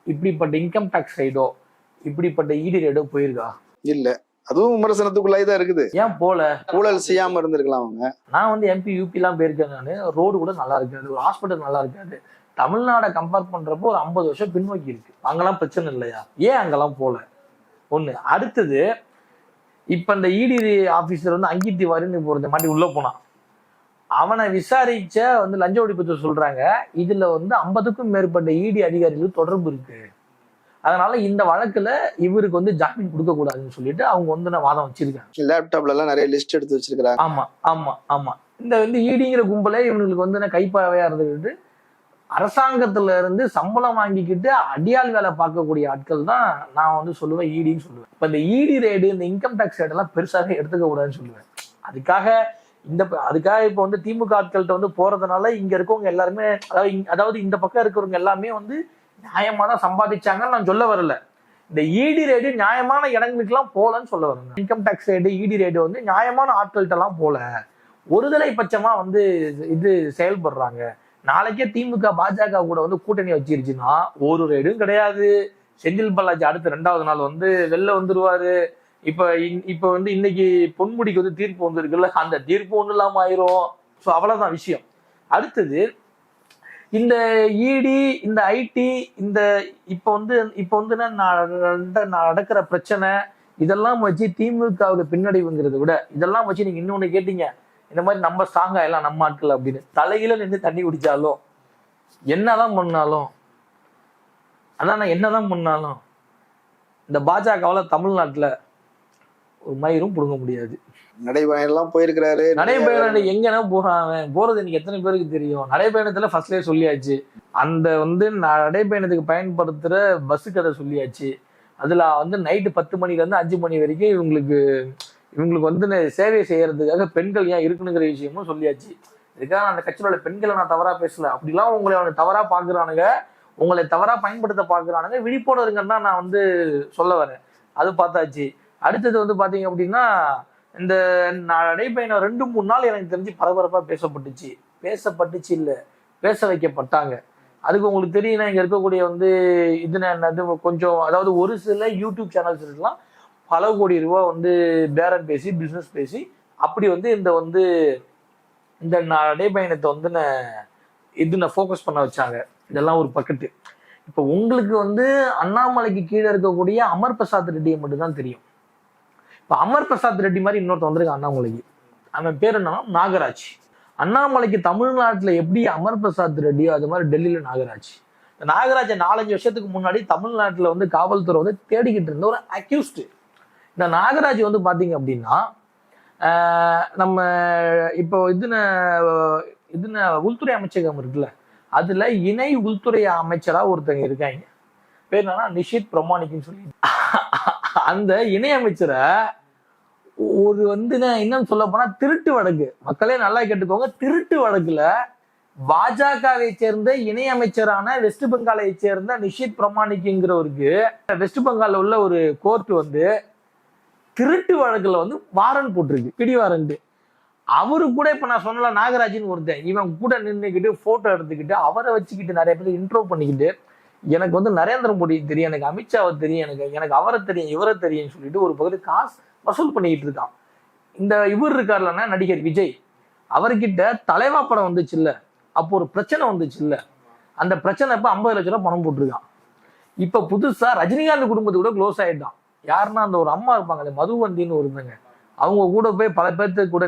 இப்படிப்பட்ட இன்கம் டேக்ஸ் ரைடோ இப்படிப்பட்ட இடி ரைடோ போயிருக்கா? இல்ல, அதுவும் விமர்சனத்துக்குள்ளாய்தான் இருக்குது. ஏன் போல? ஊழல் செய்யாம இருந்திருக்கலாம் அவங்க. நான் வந்து MP UP எல்லாம் போயிருக்கேன். நானு ரோடு கூட நல்லா இருக்காது, ஒரு ஹாஸ்பிட்டல் நல்லா இருக்காது. தமிழ்நாடை கம்பேர் பண்றப்போ ஒரு 50 வருஷம் பின்னோக்கி இருக்கு. அங்கெல்லாம் பிரச்சனை இல்லையா? ஏன் அங்கெல்லாம் போல? ஒண்ணு. அடுத்தது, இப்ப இந்த இடி ஆபீசர் வந்து அங்கித் திவாரின்னு போறத மாட்டி உள்ள போனான். அவனை விசாரிச்ச வந்து லஞ்ச ஒழிப்பு சொல்றாங்க, இதுல வந்து 50க்கும் மேற்பட்ட இடி அதிகாரிகளுக்கு தொடர்பு இருக்கு, அதனால இந்த வழக்குல இவருக்கு வந்து ஜாமீன் கொடுக்க கூடாதுன்னு சொல்லிட்டு அவங்க வந்து வாதம் வச்சிருக்காங்க. லேப்டாப்ல எல்லாம் நிறைய லிஸ்ட் எடுத்து வச்சிருக்காங்க. ஆமா ஆமா ஆமா. இந்த வந்து இடிங்கிற கும்பலே இவங்களுக்கு வந்து கைப்பாவையா இருந்துக்கிட்டு அரசாங்கத்துல இருந்து சம்பளம் வாங்கிக்கிட்டு அடியாள் வேலை பார்க்கக்கூடிய ஆட்கள் தான் நான் வந்து சொல்லுவேன் இடின்னு சொல்லுவேன். இப்ப இந்த இடி ரைடு, இந்த இன்கம் டேக்ஸ் ரைடு எல்லாம் பெருசாக எடுத்துக்க கூடாதுன்னு சொல்லுவேன். அதுக்காக இப்ப வந்து திமுக ஆட்கள்கிட்ட வந்து போறதுனால இங்க இருக்கவங்க எல்லாருமே, அதாவது இந்த பக்கம் இருக்கிறவங்க எல்லாமே வந்து நியாயமா தான் சம்பாதிச்சாங்கன்னு நான் சொல்ல வரல. இந்த இடி ரைடு நியாயமான இடங்களுக்கு எல்லாம் போலன்னு சொல்ல வரேன். இன்கம் டேக்ஸ் ரைடு, இடி ரைடு வந்து நியாயமான ஆட்கள்கிட்ட எல்லாம் போல, ஒருதலை பட்சமா வந்து இது செயல்படுறாங்க. நாளைக்கே திமுக பாஜக கூட வந்து கூட்டணி வச்சிருச்சுன்னா ஒரு ரைடும் கிடையாது. செந்தில் பாலாஜி அடுத்த 2வது நாள் வந்து வெளில வந்துருவாரு. இப்ப வந்து இன்னைக்கு பொன்முடிக்கு வந்து தீர்ப்பு வந்திருக்குல்ல, அந்த தீர்ப்பு ஒண்ணு இல்லாம ஆயிரும். ஸோ அவ்வளவுதான் விஷயம். அடுத்தது, இந்த இடி, இந்த ஐடி, இந்த இப்ப வந்து நடக்கிற பிரச்சனை இதெல்லாம் வச்சு திமுகவுக்கு பின்னடைவுங்கிறத விட, இதெல்லாம் வச்சு நீங்க இன்னொன்னு கேட்டீங்க, இந்த மாதிரி நம்ம ஸ்ட்ராங்கா எல்லாம் நம்ம ஆட்கள் அப்படின்னு தலையில நின்று தண்ணி குடிச்சாலும் என்னதான் பண்ணாலும் இந்த பாஜகவால தமிழ்நாட்டுல ஒரு மயிரும் புடுங்க முடியாது. நடைபயணம் எல்லாம் போயிருக்கிறாரு. நடைபயணம் எங்கன்னா போறது இன்னைக்கு எத்தனை பேருக்கு தெரியும்? நடைபயணத்துல ஃபர்ஸ்ட்லயே சொல்லியாச்சு. அந்த வந்து நடைபயணத்துக்கு பயன்படுத்துற பஸ் கதை சொல்லியாச்சு. அதுல வந்து நைட்டு 10 மணில இருந்து 5 மணி வரைக்கும் இவங்களுக்கு வந்து சேவை செய்யறதுக்காக பெண்கள் ஏன் இருக்கணுங்கிற விஷயமும் சொல்லியாச்சு. இதுக்காக அந்த கட்சியோட பெண்களை நான் தவறா பேசல. அப்படிலாம் உங்களை அவனுக்கு தவறா பாக்குறானுங்க, உங்களை தவறா பயன்படுத்த பாக்குறானுங்க, விழிப்போட இருங்கன்னு தான் நான் வந்து சொல்ல வரேன். அது பார்த்தாச்சு. அடுத்தது வந்து பாத்தீங்க அப்படின்னா, இந்த நடைபயணம் 2-3 நாள் எனக்கு தெரிஞ்சு பரபரப்பா பேசப்பட்டுச்சு இல்ல, பேச வைக்கப்பட்டாங்க. அதுக்கு உங்களுக்கு தெரியும், இங்க இருக்கக்கூடிய வந்து இது கொஞ்சம், அதாவது ஒரு சில யூடியூப் சேனல்ஸ் இருக்கலாம் பல கோடி ரூபாய் வந்து பேரம் பேசி, பிசினஸ் பேசி, அப்படி வந்து இந்த நடைபயணத்தை வந்து ஃபோக்கஸ் பண்ண வச்சாங்க. இதெல்லாம் ஒரு பக்கெட்டு. இப்போ உங்களுக்கு வந்து அண்ணாமலைக்கு கீழே இருக்கக்கூடிய அமர் பிரசாத் ரெட்டியை மட்டும்தான் தெரியும். இப்போ அமர் பிரசாத் ரெட்டி மாதிரி இன்னொருத்த வந்திருக்கான் அண்ணாமலைக்கு. அவன் பேர் என்ன? நாகராஜ். அண்ணாமலைக்கு தமிழ்நாட்டில் எப்படி அமர் பிரசாத் ரெட்டியோ அது மாதிரி டெல்லியில நாகராஜ். நாகராஜை 4-5 வருஷத்துக்கு முன்னாடி தமிழ்நாட்டில் வந்து காவல்துறை வந்து தேடிக்கிட்டு இருந்த ஒரு அக்யூஸ்டு. இந்த நாகராஜ் வந்து பாத்தீங்க அப்படின்னா, நம்ம இப்போ உள்துறை அமைச்சகம் இருக்குல்ல, அதுல இணை உள்துறை அமைச்சரா ஒருத்தங்க இருக்காங்க. பேர் என்னன்னா நிஷித் பிரமாணிக்குன்னு சொல்லி. அந்த இணை அமைச்சரை ஒரு வந்து இன்னும் சொல்ல போனா திருட்டு வழக்கு, மக்களே நல்லா கேட்டுக்கோங்க, திருட்டு வழக்குல பாஜகவை சேர்ந்த இணையமைச்சரான வெஸ்ட் பெங்காலை சேர்ந்த நிஷித் பிரமாணிக்குங்கிறவருக்கு வெஸ்ட் பெங்கால்ல உள்ள ஒரு கோர்ட் வந்து திருட்டு வழக்குல வந்து வாரண்ட் போட்டிருக்கு, பிடி வாரண்ட். அவரு கூட இப்ப நான் சொன்னல நாகராஜன் ஒருத்தன், இவன் கூட நின்றுக்கிட்டு போட்டோ எடுத்துக்கிட்டு அவரை வச்சுக்கிட்டு நிறைய பேர் இன்ட்ரோ பண்ணிக்கிட்டு, எனக்கு வந்து நரேந்திர மோடி தெரியும், எனக்கு அமித்ஷாவை தெரியும், எனக்கு அவரை தெரியும், இவரை தெரியும்னு சொல்லிட்டு ஒரு பகுதி காசு வசூல் பண்ணிக்கிட்டு இருக்கான். இந்த இவர் இருக்காருலன்னா நடிகர் விஜய், அவர்கிட்ட தலைவா படம் வந்துச்சு இல்ல, அப்போ ஒரு பிரச்சனை வந்துச்சு இல்ல, அந்த பிரச்சனை இப்ப 50 லட்சம் ரூபாய் பணம் போட்டிருக்கான். இப்ப புதுசா ரஜினிகாந்த் குடும்பத்து கூட க்ளோஸ் ஆயிட்டான். யாருன்னா அந்த ஒரு அம்மா இருப்பாங்க, அந்த மதுவந்தின்னு ஒருத்தங்க, அவங்க கூட போய் பல பேர்த்துக்கு கூட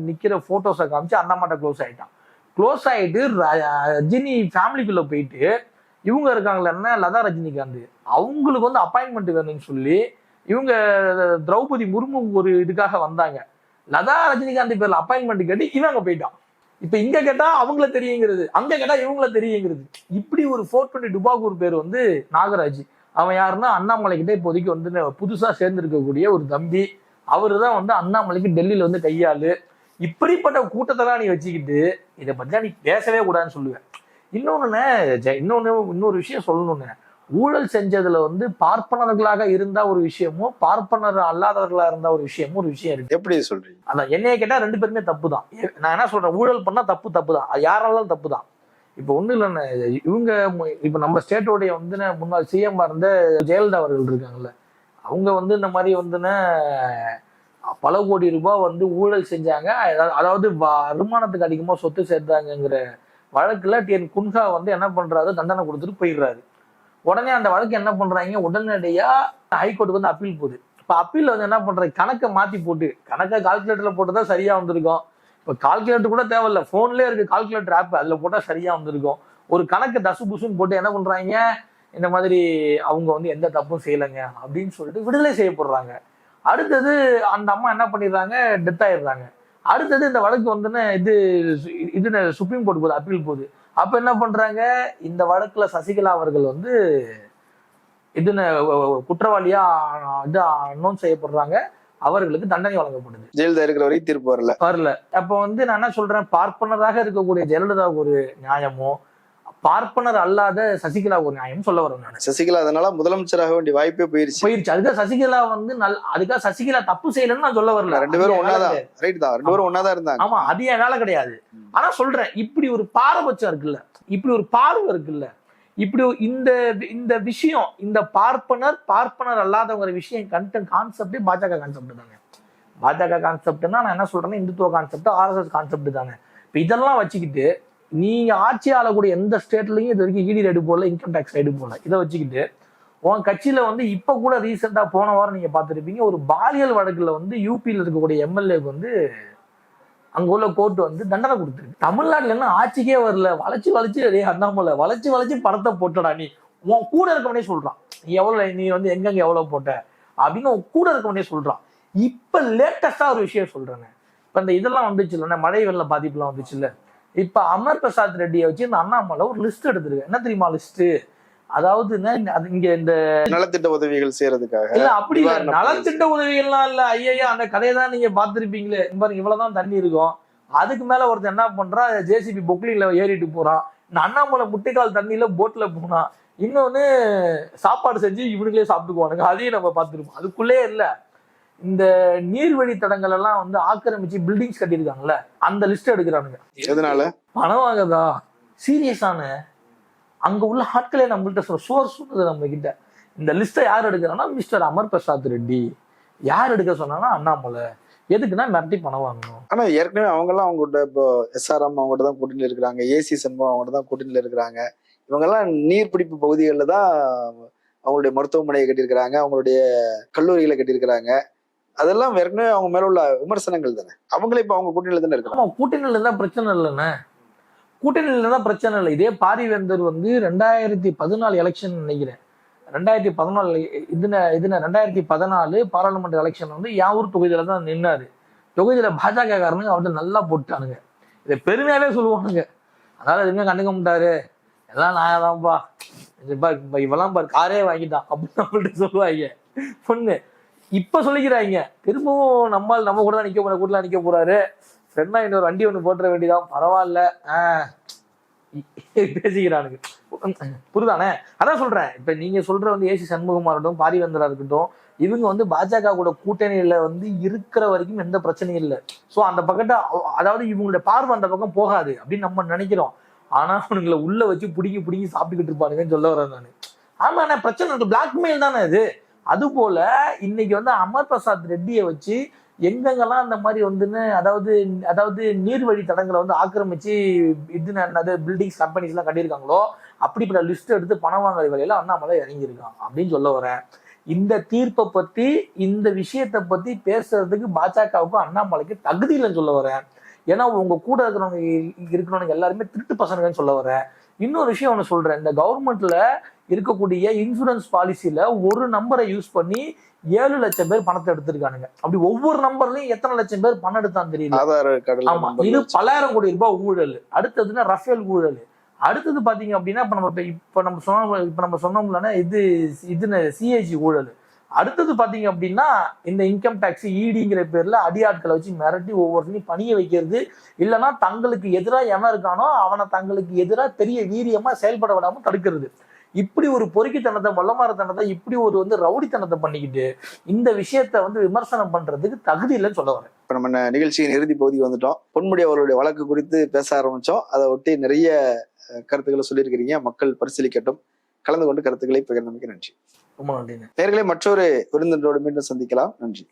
நிக்கிற போட்டோஸை காமிச்சு அந்த அம்மாட்ட க்ளோஸ் ஆயிட்டான். க்ளோஸ் ஆயிட்டு ரஜினி ஃபேமிலிக்குள்ள போயிட்டு இவங்க இருக்காங்களா லதா ரஜினிகாந்த், அவங்களுக்கு வந்து அப்பாயின்மெண்ட் வேணும்னு சொல்லி இவங்க திரௌபதி முர்மு ஒரு இதுக்காக வந்தாங்க. லதா ரஜினிகாந்த் பேர்ல அப்பாயின்மெண்ட் கேட்டு இவங்க போயிட்டான். இப்ப இங்க கேட்டா அவங்கள தெரியுங்கிறது, அங்க கேட்டா இவங்கள தெரியுங்கிறது. இப்படி ஒரு 420 டுபாகூர் பேர் வந்து நாகராஜ். அவன் யாருன்னா அண்ணாமலை கிட்ட இப்போதைக்கு வந்து புதுசா சேர்ந்திருக்கக்கூடிய ஒரு தம்பி. அவரு தான் வந்து அண்ணாமலைக்கு டெல்லியில வந்து கையாளு. இப்படிப்பட்ட கூட்டத்தெல்லாம் நீ வச்சுக்கிட்டு இதை பத்தி நீ பேசவே கூடாதுன்னு சொல்லுவேன். இன்னொரு விஷயம் சொல்லணும்னு, ஊழல் செஞ்சதுல வந்து பார்ப்பனர்களாக இருந்தா ஒரு விஷயமும் பார்ப்பனர் அல்லாதவர்களா இருந்தா ஒரு விஷயமும் இருக்கு. எப்படி சொல்றீங்க? அதான் என்னைய கேட்டா 2 பேருமே தப்பு தான். நான் என்ன சொல்றேன், ஊழல் பண்ணா தப்பு தான், யாராலும் தப்பு தான். இப்ப ஒண்ணு இல்லைன்னு, இவங்க இப்ப நம்ம ஸ்டேட்டோடைய வந்து முன்னாள் சிஎம் இருந்த ஜெயலலிதா அவர்கள் இருக்காங்கல்ல, அவங்க வந்து இந்த மாதிரி வந்துன்னா பல கோடி ரூபாய் வந்து ஊழல் செஞ்சாங்க, அதாவது வருமானத்துக்கு அதிகமா சொத்து சேர்த்தாங்கிற வழக்குல டிஎன் குன்ஹா வந்து என்ன பண்றாரு, தண்டனை கொடுத்துட்டு போயிடுறாரு. உடனே அந்த வழக்கு என்ன பண்றாங்க, உடனடியா ஹைகோர்ட்டுக்கு வந்து அப்பீல் போகுது. இப்ப அப்பீல் வந்து என்ன பண்றாங்க, கணக்கை மாத்தி போட்டு, கணக்கை கால்குலேட்டர்ல போட்டுதான் சரியா வந்திருக்கும். இப்ப கால்குலேட்டர் கூட தேவையில்ல, போன்லயே இருக்கு கால்குலேட்டர் ஆப், அதுல போட்டா சரியா வந்திருக்கும். ஒரு கணக்கு தசு புசுன்னு போட்டு என்ன பண்றாங்க, இந்த மாதிரி அவங்க வந்து எந்த தப்பும் செய்யலைங்க அப்படின்னு சொல்லிட்டு விடுதலை செய்யப்படுறாங்க. அடுத்தது அந்த அம்மா என்ன பண்ணிடுறாங்க, டெத் ஆயிடுறாங்க. அடுத்தது இந்த வழக்கு வந்துன்னு இது சுப்ரீம் கோர்ட் போகுது, அப்பீல் போகுது. அப்ப என்ன பண்றாங்க, இந்த வழக்குல சசிகலா அவர்கள் வந்து குற்றவாளியா அனௌன்ஸ் செய்யப்படுறாங்க, அவர்களுக்கு தண்டனை வழங்கப்படுது. ஜெயலலிதா இருக்கிற வரைக்கும் தீர்ப்பு வரல. அப்ப வந்து நான் என்ன சொல்றேன், பார்ப்பனராக இருக்கக்கூடிய ஜெயலலிதாவுக்கு ஒரு நியாயமோ, பார்ப்பனர் அல்லாத சசிகலா ஒரு நியாயம் சொல்ல வரேன் நான். சசிகலா அதனால முதலமைச்சராக வேண்டிய வாய்ப்பே போயிருச்சு. அதுக்காக சசிகலா வந்து அதுக்காக சசிகலா தப்பு செய்யலன்னு நான் சொல்ல வரல. 2 பேரும் ஒன்னாதான், ரைட் தான், 2 பேரும் ஒன்னாதான் இருந்தாங்க. ஆமா, அது என் வேலை கிடையாது. ஆனா சொல்றேன், இப்படி ஒரு பாரபட்சம் இருக்குல்ல, இப்படி ஒரு பார்வை இருக்குல்ல, இப்படி இந்த விஷயம், இந்த பார்ப்பனர் அல்லாதவங்க விஷயம் கான்செப்டே பாஜக கான்செப்ட் தானே. பாஜக கான்செப்ட்னா நான் என்ன சொல்றேன்னா இந்துத்துவ கான்செப்ட், RSS கான்செப்ட் தானே. இப்ப இதெல்லாம் வச்சுக்கிட்டு நீங்க ஆட்சி ஆளக்கூடிய எந்த ஸ்டேட்லயும் இது வரைக்கும் இடி ரைடு போடல, இன்கம் டேக்ஸ் ரைடு போடல. இதை வச்சுக்கிட்டு உன் கட்சியில வந்து இப்ப கூட ரீசெண்டா போன வாரம் நீங்க பார்த்துருப்பீங்க, ஒரு பாலியல் வழக்குல வந்து யூபியில் இருக்கக்கூடிய எம்எல்ஏக்கு வந்து அங்க உள்ள கோர்ட் வந்து தண்டனை கொடுத்துருக்கு. தமிழ்நாட்டுல என்ன ஆட்சிக்கே வரல, வளைச்சு அண்ணாமலை வளைச்சு படத்தை போட்டடா, நீ உன் கூட இருக்கவனே சொல்றான் நீ வந்து எங்கெங்க எவ்வளவு போட்ட அப்படின்னு உன் கூட இருக்கவனே சொல்றான். இப்ப லேட்டஸ்டா ஒரு விஷயம் சொல்றேன், இப்ப இந்த இதெல்லாம் வந்துச்சு இல்ல, மழை வெள்ள பாதிப்புலாம் வந்துச்சு இல்ல, இப்ப அமர் பிரசாத் ரெட்டியை வச்சு இந்த அண்ணாமலை ஒரு லிஸ்ட் எடுத்திருக்கு. என்ன தெரியுமா லிஸ்ட், அதாவது இங்க இந்த நலத்திட்ட உதவிகள் செய்யறதுக்காக இல்ல, அப்படி இல்ல, நலத்திட்ட உதவிகள்லாம் இல்ல, ஐயா அந்த கதையை தான் நீங்க பாத்துருப்பீங்களே, பாருங்க இவ்வளவுதான் தண்ணி இருக்கும், அதுக்கு மேல ஒருத்தர் என்ன பண்றான், ஜேசிபி பொக்லிங்ல ஏறிட்டு போறான், இந்த அண்ணாமலை முட்டைக்கால் தண்ணியில போட்ல போனான், இன்னொன்னு சாப்பாடு செஞ்சு இவனுங்களே சாப்பிட்டுக்குவானுங்க, அதையும் நம்ம பார்த்துருப்போம். அதுக்குள்ளே இல்ல, இந்த நீர்வழி தடங்கள் எல்லாம் வந்து ஆக்கிரமிச்சு பில்டிங்ஸ் கட்டியிருக்காங்கல்ல, அந்த லிஸ்ட் எடுக்கிறானுங்க. எதனால? பணம் வாங்கதா, சீரியஸான அங்க உள்ள ஆட்களே நம்மள்கிட்ட சோர்ஸ் சொன்னது நம்ம கிட்ட. இந்த லிஸ்ட்டை யார் எடுக்கிறான்னா மிஸ்டர் அமர் பிரசாத் ரெட்டி. யார் எடுக்க சொன்னாங்கன்னா அண்ணாமலை. எதுக்குன்னா மிரட்டி பணம் வாங்கணும். ஆனா ஏற்கனவே அவங்கெல்லாம் அவங்ககிட்ட இப்போ SRM அவங்ககிட்ட தான் கூட்டணியில் இருக்கிறாங்க, AC சண்முகம் அவங்ககிட்ட தான் கூட்டணியில் இருக்கிறாங்க. இவங்கெல்லாம் நீர்பிடிப்பு பகுதிகளில் தான் அவங்களுடைய மருத்துவமனையை கட்டியிருக்கிறாங்க, அவங்களுடைய கல்லூரிகளை கட்டியிருக்கிறாங்க. அதெல்லாம் ஏற்கனவே அவங்க மேல உள்ள விமர்சனங்கள் தானே. அவங்களே இப்ப அவங்க கூட்டணியில தானே இருக்காங்க. கூட்டணியில இருந்தா பிரச்சனை இல்லைண்ணே, கூட்டணியில இருந்தா பிரச்சனை இல்லை. இதே பாரிவேந்தர் வந்து 2014 எலெக்ஷன் நினைக்கிறேன், 2014 2014 பாராளுமன்ற எலெக்ஷன் வந்து யாவூர் தொகுதியில தான் நின்னாரு. தொகுதியில பாஜக காரனுங்க அவர்கிட்ட நல்லா போட்டானுங்க, இதை பெருமையாவே சொல்லுவானுங்க. அதனால எதுவுமே கண்டுக்க மாட்டாரு, எல்லாம் நாயதான்ப்பா, இவெல்லாம் பாரு காரே வாங்கிட்டான் அப்படின்னு நம்மள்ட்ட சொல்லுவாங்க பொண்ணு. இப்ப சொல்லிக்கிறாங்க திரும்பவும் நம்ம கூட தான் நிக்க போற, கூட்டலாம் நிக்க போறாரு, ஃப்ரெண்டா இன்னொரு வண்டி ஒண்ணு போட்டுற வேண்டியதான், பரவாயில்ல பேசிக்கிறானுங்க. புரியுதானே? அதான் சொல்றேன். இப்ப நீங்க சொல்ற வந்து ஏசி சண்முகமா இருக்கட்டும், பாரிவேந்தரா இருக்கட்டும், இவங்க வந்து பாஜக கூட கூட்டணியில வந்து இருக்கிற வரைக்கும் எந்த பிரச்சனையும் இல்லை. சோ அந்த பக்கத்தை அதாவது இவங்களுடைய பார்வை அந்த பக்கம் போகாது அப்படின்னு நம்ம நினைக்கிறோம். ஆனா அவனுங்களை உள்ள வச்சு புடிங்கி புடிங்கி சாப்பிட்டுக்கிட்டு இருப்பானுங்கன்னு சொல்ல வரேன் நானு. ஆமா, நான் பிரச்சனை பிளாக்மெயில் தானே இது. அது போல இன்னைக்கு வந்து அமர் பிரசாத் ரெட்டியை வச்சு எங்கெங்கெல்லாம் அந்த மாதிரி வந்துன்னு அதாவது அதாவது நீர்வழி தடங்களை வந்து ஆக்கிரமிச்சு இது என்னது பில்டிங்ஸ் கம்பெனிஸ் எல்லாம் கட்டியிருக்காங்களோ அப்படிப்பட்ட லிஸ்ட் எடுத்து பணம் வாங்குற வேலையில அண்ணாமலை இறங்கியிருக்கான் அப்படின்னு சொல்ல வரேன். இந்த தீர்ப்பை பத்தி இந்த விஷயத்தை பத்தி பேசுறதுக்கு பாஜகவுக்கும் அண்ணாமலைக்கு தகுதி இல்லைன்னு சொல்ல வரேன். ஏன்னா உங்க கூட இருக்கிறவங்க எல்லாருமே திருட்டு பசங்கன்னு சொல்ல வரேன். இன்னொரு விஷயம் ஒன்று சொல்றேன். இந்த கவர்மெண்ட்ல இருக்கக்கூடிய இன்சூரன்ஸ் பாலிசியில ஒரு நம்பரை யூஸ் பண்ணி 7 லட்சம் பேர் பணத்தை எடுத்திருக்கானுங்க. அப்படி ஒவ்வொரு நம்பர்லயும் எத்தனை லட்சம் பேர் பணம் எடுத்தான்னு தெரியல. ஆமா, இது பல்லாயிரம் கோடி ரூபாய் ஊழல். அடுத்ததுன்னா ரஃபேல் ஊழல். அடுத்தது பாத்தீங்க அப்படின்னா இப்ப நம்ம சொன்னோம்லன்னா இது சிஏஜி ஊழல். அடுத்தது பாத்தீங்க அப்படின்னா இந்த இன்கம் டாக்ஸ் இடிங்கிற பேர்ல அடியாட்களை வச்சு மிரட்டி ஒவ்வொருத்தையும் பணிய வைக்கிறது. இல்லைன்னா தங்களுக்கு எதிராக எவன் இருக்கானோ அவனை தங்களுக்கு எதிராக பெரிய வீரியமா செயல்பட விடாம தடுக்கிறது. இப்படி ஒரு பொறுக்கித்தனத்தை வல்லமாரத்தனத்தை இப்படி ஒரு வந்து ரவுடித்தனத்தை பண்ணிக்கிட்டு இந்த விஷயத்த வந்து விமர்சனம் பண்றதுக்கு தகுதி இல்லைன்னு சொல்ல வரேன். இப்ப நம்ம நிகழ்ச்சியின் இறுதி பகுதி வந்துட்டோம். பொன்முடி அவர்களுடைய வழக்கு குறித்து பேச ஆரம்பிச்சோம். அதை ஒட்டி நிறைய கருத்துக்களை சொல்லியிருக்கிறீங்க. மக்கள் பரிசீலிக்கட்டும். கலந்து கொண்டு கருத்துக்களை பகிர்ந்தமைக்கு நன்றி. ரொம்ப நன்றி. நேயர்களே, மற்றொரு விருந்தினரோடு மீண்டும் சந்திக்கலாம். நன்றி.